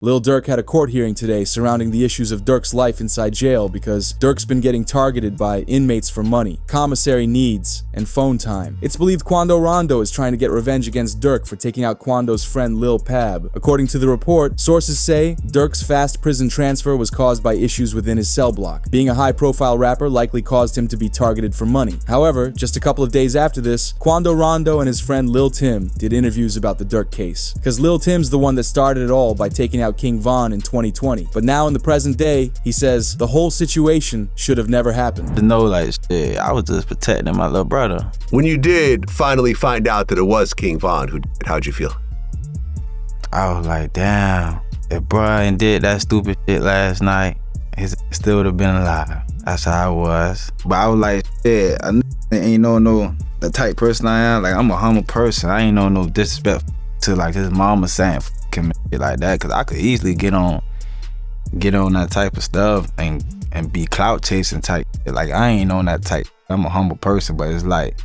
Lil Durk had a court hearing today surrounding the issues of Durk's life inside jail because Durk's been getting targeted by inmates for money, commissary needs, and phone time. It's believed Quando Rondo is trying to get revenge against Durk for taking out Quando's friend Lil Pab. According to the report, sources say Durk's fast prison transfer was caused by issues within his cell block. Being a high-profile rapper likely caused him to be targeted for money. However, just a couple of days after this, Quando Rondo and his friend Lil Tim did interviews about the Durk case. Because Lil Tim's the one that started it all by taking out King Von in 2020. But now in the present day, he says the whole situation should have never happened. To know, like, shit, I was just protecting my little brother. When you did finally find out that it was King Von who did it, how'd you feel? I was like, damn, if Brian did that stupid shit last night, he still would have been alive. That's how I was. But I was like, yeah, I ain't no the type person I am. Like, I'm a humble person. I ain't no disrespect to like his mama saying him like that, cause I could easily get on that type of stuff and be clout chasing type. Like, I ain't on that type. I'm a humble person, but it's like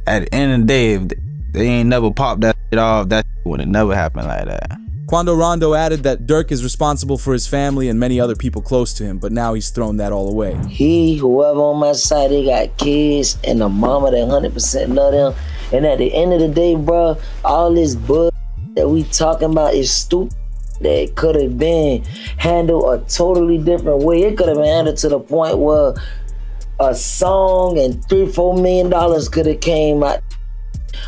at the end of the day, if they ain't never popped that shit off, that would have never happened like that. Quando Rondo added that Durk is responsible for his family and many other people close to him, but now he's thrown that all away. Whoever on my side, they got kids and a mama that 100% love them. And at the end of the day, bro, all this bull that we talking about is stupid. That could have been handled a totally different way. It could have been handled to the point where a song and $3-4 million could have came out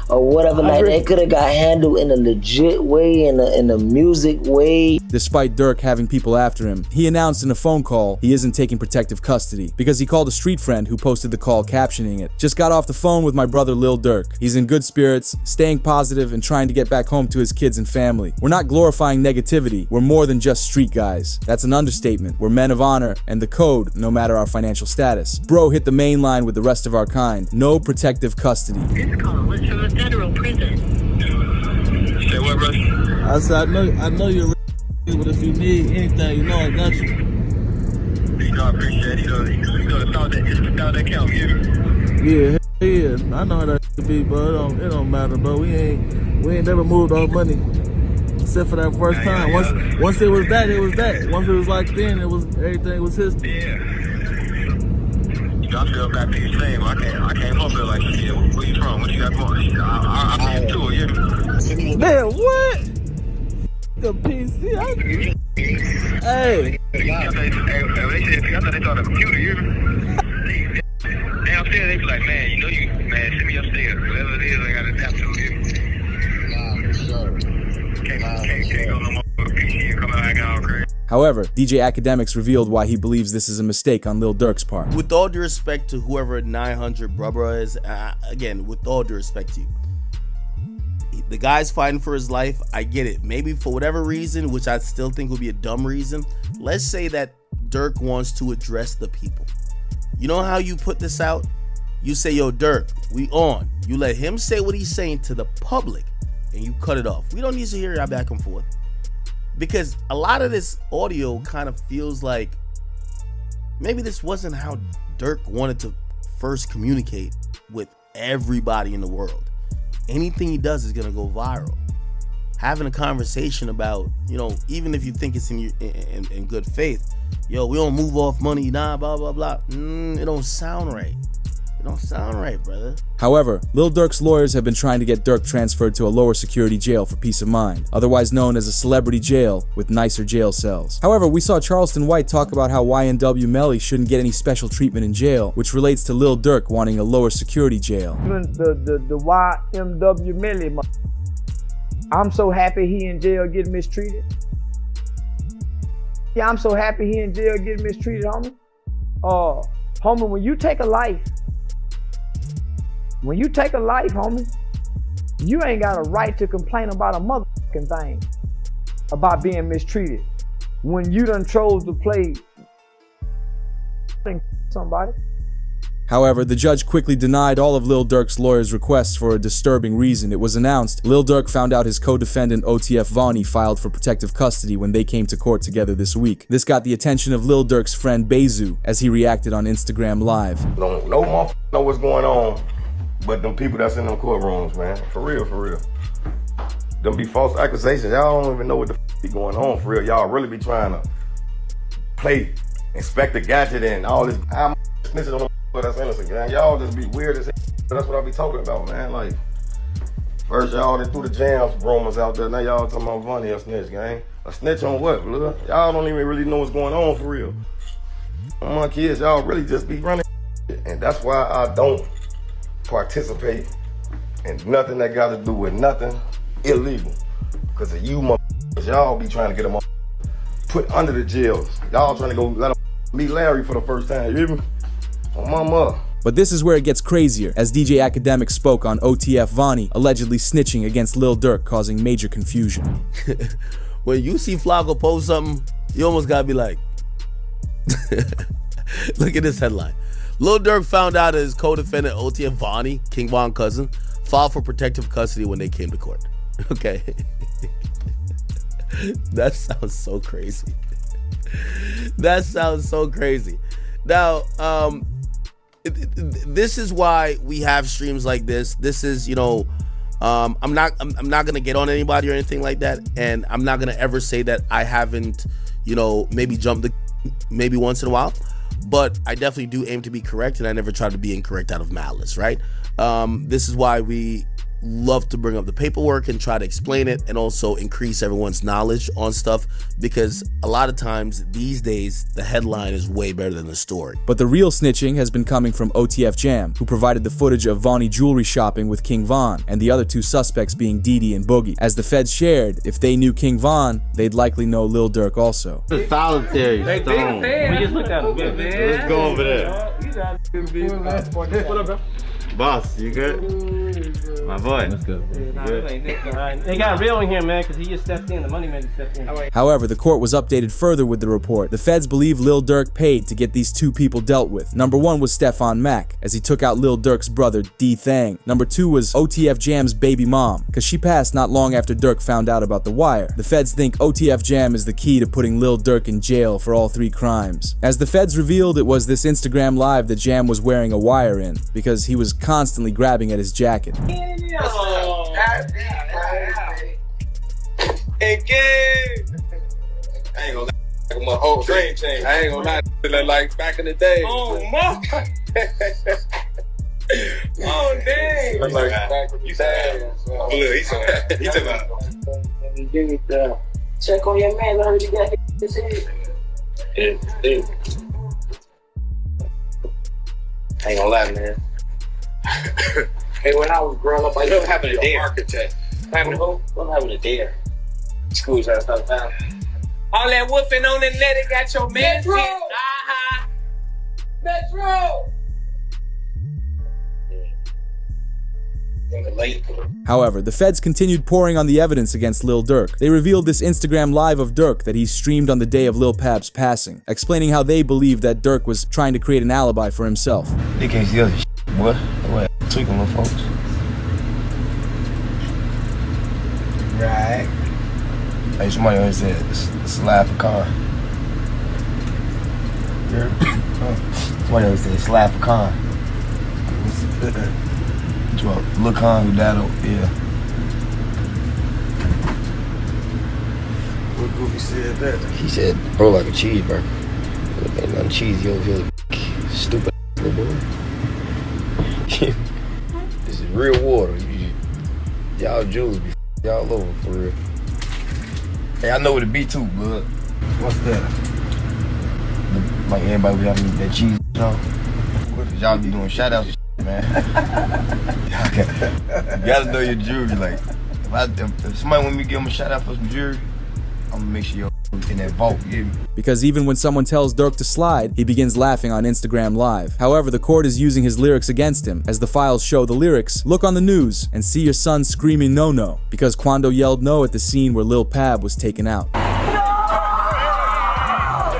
or whatever. Like, they could have got handled in a legit way, in a music way. Despite Durk having people after him, he announced in a phone call he isn't taking protective custody because he called a street friend who posted the call captioning it. Just got off the phone with my brother Lil Durk. He's in good spirits, staying positive, and trying to get back home to his kids and family. We're not glorifying negativity. We're more than just street guys. That's an understatement. We're men of honor and the code, no matter our financial status. Bro hit the main line with the rest of our kind. No protective custody. This call was from a federal prison. Say what, brother? I said, I know you're ready, but if you need anything, you know I got you. You know, I appreciate it. You know, that count, yeah. Yeah, I know how that be, bro. It don't matter, bro. We ain't never moved our money. Except for that first time. Once it was that, it was that. Once it was like then, everything was his. Yeah. I feel back to you saying, I can't help it like shit. Where you from? What you got going? I see too, yeah. Man, what? The PC. Hey. They thought they saw the computer, you downstairs, they be like, man, you know you, man, send me upstairs. Whatever it is, I got to adapt to it. Nah, for sure. Can't go no more with a PC and come out acting all crazy. However, DJ Academics revealed why he believes this is a mistake on Lil Durk's part. With all due respect to whoever 900 brother is, again, with all due respect to you, the guy's fighting for his life. I get it. Maybe for whatever reason, which I still think would be a dumb reason, let's say that Durk wants to address the people. You know how you put this out? You say, yo, Durk, we on. You let him say what he's saying to the public, and you cut it off. We don't need to hear y'all back and forth. Because a lot of this audio kind of feels like maybe this wasn't how Durk wanted to first communicate with everybody in the world. Anything he does is going to go viral. Having a conversation about, you know, even if you think it's in good faith, yo, we don't move off money, nah, blah, blah, blah. It don't sound right. It don't sound right, brother. However, Lil Durk's lawyers have been trying to get Durk transferred to a lower security jail for peace of mind, otherwise known as a celebrity jail with nicer jail cells. However, we saw Charleston White talk about how YNW Melly shouldn't get any special treatment in jail, which relates to Lil Durk wanting a lower security jail. Even the YMW Melly, I'm so happy he in jail getting mistreated. Yeah, I'm so happy he in jail getting mistreated, homie. Homie, when you take a life, homie, you ain't got a right to complain about a motherfucking thing about being mistreated when you done chose to play somebody. However, the judge quickly denied all of Lil Durk's lawyers' requests for a disturbing reason. It was announced Lil Durk found out his co-defendant OTF Vonnie filed for protective custody when they came to court together this week. This got the attention of Lil Durk's friend Bezu as he reacted on Instagram Live. No motherfucker know what's going on, but them people that's in them courtrooms, man. For real, for real. them be false accusations. Y'all don't even know what the be going on for real. Y'all really be trying to play Inspector Gadget and all this. I'm snitching on them that's innocent, gang. Y'all just be weird as hell. That's what I be talking about, man. Like, first y'all that threw the jams rumors out there. Now y'all talking about Vonnie a snitch, gang. A snitch on what, blood? Y'all don't even really know what's going on for real. My kids, y'all really just be running. And that's why I don't participate in nothing that got to do with nothing illegal. Because of you, y'all be trying to get them put under the jails. Y'all trying to go let them meet Larry for the first time, you hear me? On my mother. But this is where it gets crazier, as DJ Academic spoke on OTF Vonnie allegedly snitching against Lil Durk, causing major confusion. When you see Flacco post something, you almost gotta be like, look at this headline. Lil Durk found out his co-defendant OTF Vonnie, King Von cousin, filed for protective custody when they came to court. Okay. That sounds so crazy. That sounds so crazy. Now, this is why we have streams like this. This is, you know, I'm not gonna get on anybody or anything like that, and I'm not gonna ever say that I haven't, you know, maybe jumped the maybe once in a while, but I definitely do aim to be correct, and I never try to be incorrect out of malice, right? This is why we love to bring up the paperwork and try to explain it, and also increase everyone's knowledge on stuff, because a lot of times these days the headline is way better than the story. But the real snitching has been coming from OTF Jam, who provided the footage of Vonnie jewelry shopping with King Von, and the other two suspects being Didi and Boogie. As the feds shared, if they knew King Von, they'd likely know Lil Durk also. It's solitary. We just looked at him. Let's go over there. What up, bro? Boss, you good? My boy. Let's go. They got real in here, man, because he just stepped in. The money man just stepped in. However, the court was updated further with the report. The feds believe Lil Durk paid to get these two people dealt with. Number one was Stefan Mack, as he took out Lil Durk's brother, D Thang. Number two was OTF Jam's baby mom, because she passed not long after Durk found out about the wire. The feds think OTF Jam is the key to putting Lil Durk in jail for all three crimes. As the feds revealed, it was this Instagram live that Jam was wearing a wire in, because he was constantly grabbing at his jacket. I ain't gonna lie, my whole dream changed. I ain't gonna lie, like back in the day. Oh, my. Oh, dang. Like back in the day. Oh, look, he took out. Check on your man, I heard you got his head. I ain't gonna lie, man. Hey, when I was growing up, I used to have a dare. Architect. Having a dare. Schools and stuff now. All that woofing on the net, it got your man. Metro! Metro! However, the feds continued pouring on the evidence against Lil Durk. They revealed this Instagram live of Durk that he streamed on the day of Lil Pab's passing, explaining how they believe that Durk was trying to create an alibi for himself. They can't see us, boy. What? Tweaking little folks. Right. Hey, somebody always said, it's a laugh a car. Somebody always said, it's a laugh a car. Lil Con who died over, yeah. What Goofy said that? He said, bro, like a cheeseburger. Ain't nothing cheesy over here. Stupid little boy. This is real water. Y'all Jews be y'all over for real. Hey, I know what it be too, blood. What's that? Like everybody be having that cheese, you know? Y'all be doing shout outs, man. You gotta know your jewelry. Like, if somebody want me to give them a shout out for some jewelry, I'm gonna make sure you're in that vault, you get me? Because even when someone tells Durk to slide, he begins laughing on Instagram Live. However, the court is using his lyrics against him. As the files show the lyrics, look on the news and see your son screaming no, because Quando yelled no at the scene where Lil Pab was taken out.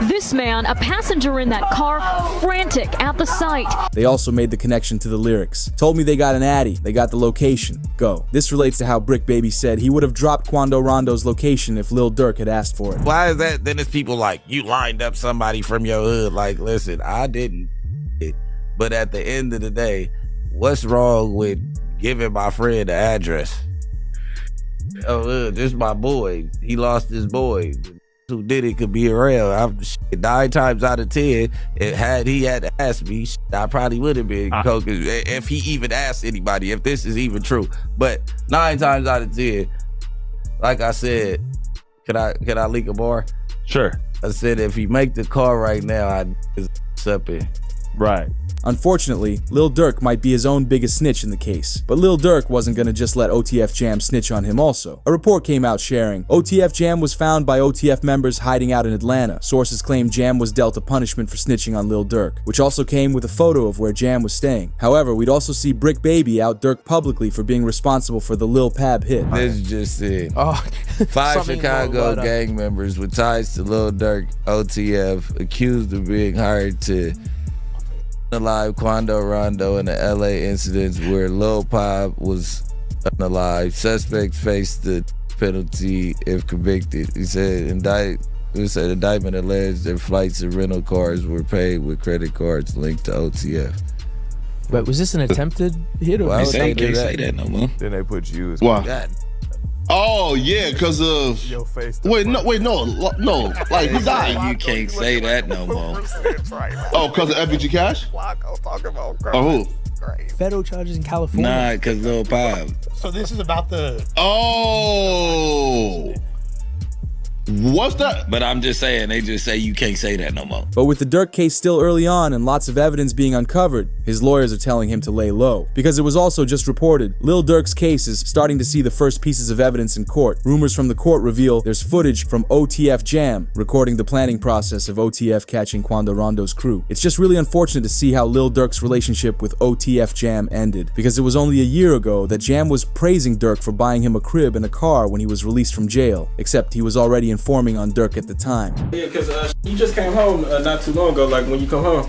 This man, a passenger in that car, frantic at the sight. They also made the connection to the lyrics. Told me they got an Addy, they got the location, go. This relates to how Brick Baby said he would have dropped Quando Rondo's location if Lil Durk had asked for it. Why is that? Then it's people like, you lined up somebody from your hood. Like, listen, I didn't. But at the end of the day, what's wrong with giving my friend the address? Oh, this is my boy. He lost his boy. Who did it could be around. 9 times out of 10, had he had asked me, I probably would have been coke if he even asked anybody, if this is even true. But 9 times out of 10, like I said, can I leak a bar? Sure. I said if he make the call right now, I'd accept it. Right. Unfortunately, Lil Durk might be his own biggest snitch in the case, but Lil Durk wasn't gonna just let OTF Jam snitch on him also. A report came out sharing, OTF Jam was found by OTF members hiding out in Atlanta. Sources claim Jam was dealt a punishment for snitching on Lil Durk, which also came with a photo of where Jam was staying. However, we'd also see Brick Baby out Durk publicly for being responsible for the Lil Pab hit. This just it. 5 Chicago gang members with ties to Lil Durk, OTF, accused of being hired to alive Quando Rondo in the LA incidents where Lil Pab was unalive. Suspects face the penalty if convicted. He said indictment alleged that flights and rental cars were paid with credit cards linked to OTF. But was this an attempted hit or? Why would they do say that no more? Then they put you as why? Oh yeah, because of your face. Wait, no. Like who died? You can't say that no more. Oh, because of FBG Cash? Oh, who? Federal charges in California. Nah, because Lil Pab. So this is about the. Oh. What's that? But I'm just saying, they just say you can't say that no more. But with the Durk case still early on and lots of evidence being uncovered, his lawyers are telling him to lay low. Because it was also just reported, Lil Durk's case is starting to see the first pieces of evidence in court. Rumors from the court reveal there's footage from OTF Jam recording the planning process of OTF catching Quando Rondo's crew. It's just really unfortunate to see how Lil Durk's relationship with OTF Jam ended, because it was only a year ago that Jam was praising Durk for buying him a crib and a car when he was released from jail, except he was already informing on Durk at the time. Yeah, because you just came home not too long ago, like when you come home.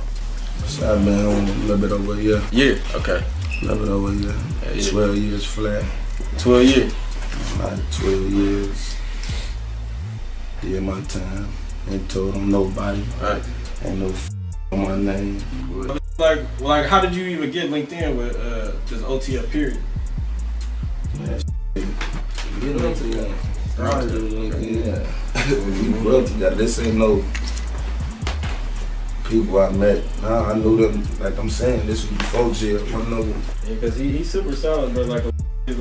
I've been home a little bit over a year. Yeah, okay. A little bit over a year. Yeah. 12 years flat. 12 years? Like 12 years. Did my time. Ain't told them nobody. Right. Ain't no on my name. Like, how did you even get linked in with this OTF period? Man, get linked in. Yeah. We broke together. This ain't no people I met. Nah, I knew them. Like I'm saying, this was before jail. I know. Yeah, because he's super solid, but you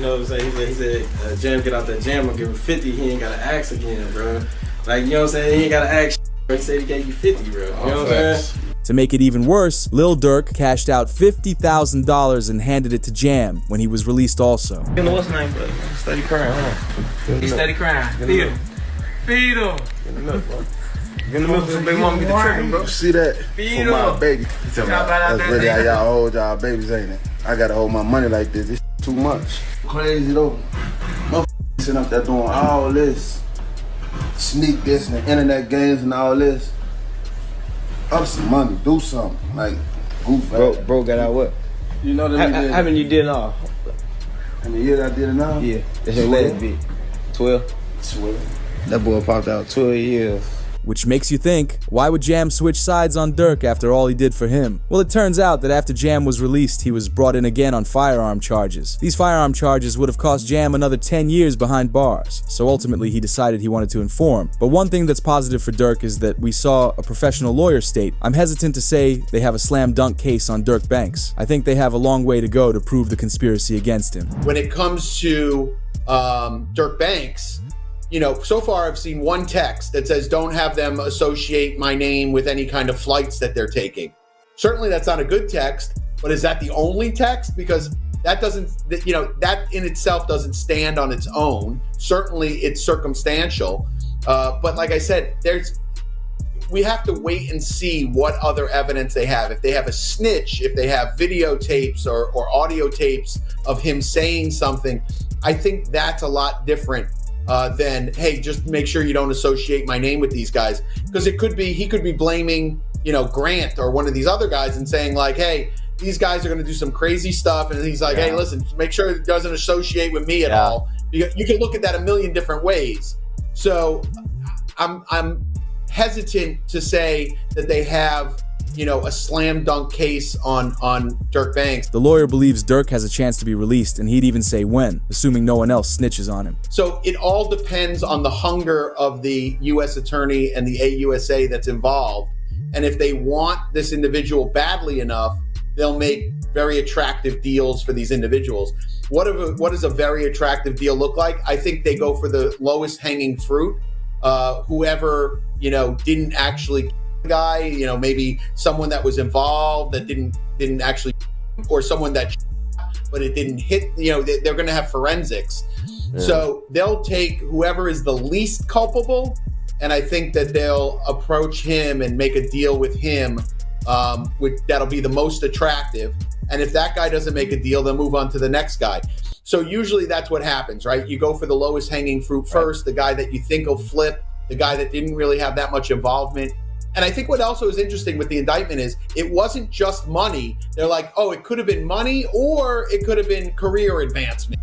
know what I'm saying? He said, Jam get out that jam and give him 50. He ain't got to ask again, bro. Like, you know what I'm saying? He ain't got to ask. He said he gave you 50, bro. You know what I'm saying? To make it even worse, Lil Durk cashed out $50,000 and handed it to Jam when he was released also. You know what's name, bro? Steady crying, huh? He's steady crying. Feed him. Feed him. Get in the milk, bro. Get in the milk, they want me to trick him, bro. You see that? Feed for my him. baby. That's really how y'all hold y'all babies, ain't it? I gotta hold my money like this. It's too much. Crazy though. Motherfuckers sitting up there doing all this. Sneak this and the internet games and all this. Up some money, do something. Like, goof. Bro got out what? You know that how many you did now? How many years I did it now? Yeah, that's your last bit. 12? 12. That boy popped out 12 years. Which makes you think, why would Jam switch sides on Durk after all he did for him? Well, it turns out that after Jam was released, he was brought in again on firearm charges. These firearm charges would have cost Jam another 10 years behind bars, so ultimately he decided he wanted to inform. But one thing that's positive for Durk is that we saw a professional lawyer state, I'm hesitant to say they have a slam dunk case on Durk Banks. I think they have a long way to go to prove the conspiracy against him. When it comes to Durk Banks, you know, so far I've seen one text that says don't have them associate my name with any kind of flights that they're taking. Certainly that's not a good text, but is that the only text? Because that doesn't, you know, that in itself doesn't stand on its own. Certainly it's circumstantial. But like I said, we have to wait and see what other evidence they have. If they have a snitch, if they have videotapes or audio tapes of him saying something, I think that's a lot different than, hey, just make sure you don't associate my name with these guys. Because he could be blaming, you know, Grant or one of these other guys and saying like, hey, these guys are going to do some crazy stuff. And he's like, hey, listen, make sure it doesn't associate with me at all. You can look at that a million different ways. So I'm hesitant to say that they have a slam dunk case on Durk Banks. The lawyer believes Durk has a chance to be released, and he'd even say when, assuming no one else snitches on him. So it all depends on the hunger of the U.S. attorney and the AUSA that's involved. And if they want this individual badly enough, they'll make very attractive deals for these individuals. What does a very attractive deal look like? I think they go for the lowest hanging fruit. Whoever, didn't actually kill the guy, maybe someone that was involved that didn't actually, or someone that, but it didn't hit, they're going to have forensics. Yeah. So they'll take whoever is the least culpable, and I think that they'll approach him and make a deal with him, that'll be the most attractive. And if that guy doesn't make a deal, they'll move on to the next guy. So usually that's what happens, right? You go for the lowest hanging fruit first, the guy that you think will flip, the guy that didn't really have that much involvement. And I think what also is interesting with the indictment is it wasn't just money. They're like, oh, it could have been money or it could have been career advancement.